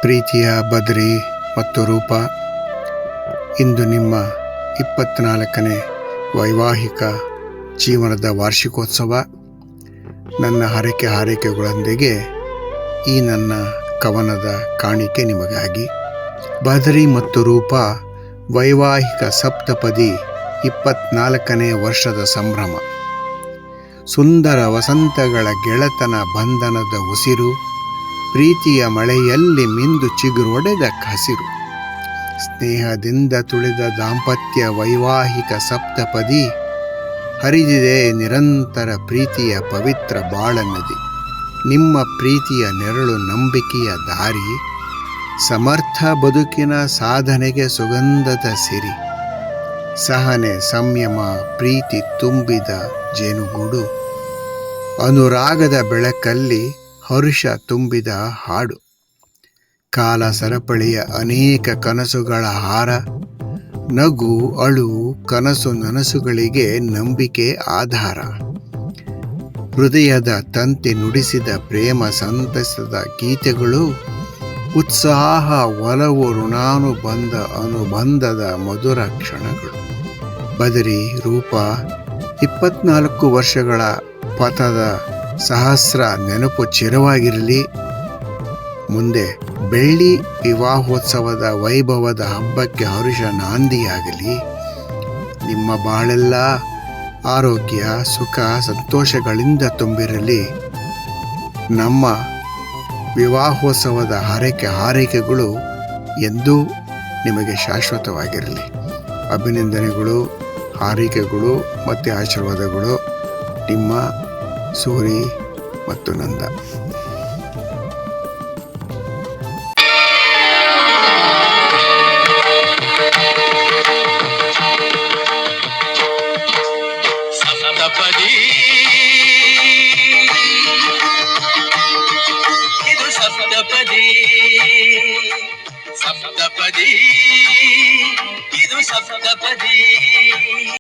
ಪ್ರೀತಿಯ ಬದ್ರಿ ಮತ್ತು ರೂಪ, ಇಂದು ನಿಮ್ಮ 24ನೇ ವೈವಾಹಿಕ ಜೀವನದ ವಾರ್ಷಿಕೋತ್ಸವ. ನನ್ನ ಹಾರೈಕೆಗಳೊಂದಿಗೆ ಈ ನನ್ನ ಕವನದ ಕಾಣಿಕೆ ನಿಮಗಾಗಿ. ಬದ್ರಿ ಮತ್ತು ರೂಪ ವೈವಾಹಿಕ ಸಪ್ತಪದಿ 24ನೇ ವರ್ಷದ ಸಂಭ್ರಮ. ಸುಂದರ ವಸಂತಗಳ ಗೆಳೆತನ ಬಂಧನದ ಉಸಿರು, ಪ್ರೀತಿಯ ಮಳೆಯಲ್ಲಿ ಮಿಂದು ಚಿಗುರೊಡೆದ ಹಸಿರು. ಸ್ನೇಹದಿಂದ ತುಳಿದ ದಾಂಪತ್ಯ ವೈವಾಹಿಕ ಸಪ್ತಪದಿ, ಹರಿದಿದೆ ನಿರಂತರ ಪ್ರೀತಿಯ ಪವಿತ್ರ ಬಾಳ ನದಿ. ನಿಮ್ಮ ಪ್ರೀತಿಯ ನೆರಳು ನಂಬಿಕೆಯ ದಾರಿ, ಸಮರ್ಥ ಬದುಕಿನ ಸಾಧನೆಗೆ ಸುಗಂಧದ ಸಿರಿ. ಸಹನೆ ಸಂಯಮ ಪ್ರೀತಿ ತುಂಬಿದ ಜೇನುಗೂಡು, ಅನುರಾಗದ ಬೆಳಕಲ್ಲಿ ಹರುಷ ತುಂಬಿದ ಹಾಡು. ಕಾಲ ಸರಪಳಿಯ ಅನೇಕ ಕನಸುಗಳ ಹಾರ, ನಗು ಅಳು ಕನಸು ನನಸುಗಳಿಗೆ ನಂಬಿಕೆ ಆಧಾರ. ಹೃದಯದ ತಂತಿ ನುಡಿಸಿದ ಪ್ರೇಮ ಸಂತಸದ ಗೀತೆಗಳು, ಉತ್ಸಾಹ ಒಲವು ಋಣಾನುಬಂಧ ಅನುಬಂಧದ ಮಧುರ ಕ್ಷಣಗಳು. ಬದರಿ ರೂಪ 24 ವರ್ಷಗಳ ಪಥದ ಸಹಸ್ರ ನೆನಪು ಚಿರವಾಗಿರಲಿ. ಮುಂದೆ ಬೆಳ್ಳಿ ವಿವಾಹೋತ್ಸವದ ವೈಭವದ ಹಬ್ಬಕ್ಕೆ ಹರುಷ ನಾಂದಿಯಾಗಲಿ. ನಿಮ್ಮ ಬಾಳೆಲ್ಲ ಆರೋಗ್ಯ ಸುಖ ಸಂತೋಷಗಳಿಂದ ತುಂಬಿರಲಿ. ನಮ್ಮ ವಿವಾಹೋತ್ಸವದ ಹಾರೈಕೆಗಳು ಎಂದೂ ನಿಮಗೆ ಶಾಶ್ವತವಾಗಿರಲಿ. ಅಭಿನಂದನೆಗಳು, ಹಾರೈಕೆಗಳು ಮತ್ತು ಆಶೀರ್ವಾದಗಳು. ನಿಮ್ಮ ಸೂರಿ ಮತ್ತು ನಂದ. ಸಪ್ತಪದಿ ಇದು ಸಪ್ತಪದಿ, ಸಪ್ತಪದಿ ಇದು ಸಪ್ತಪದಿ.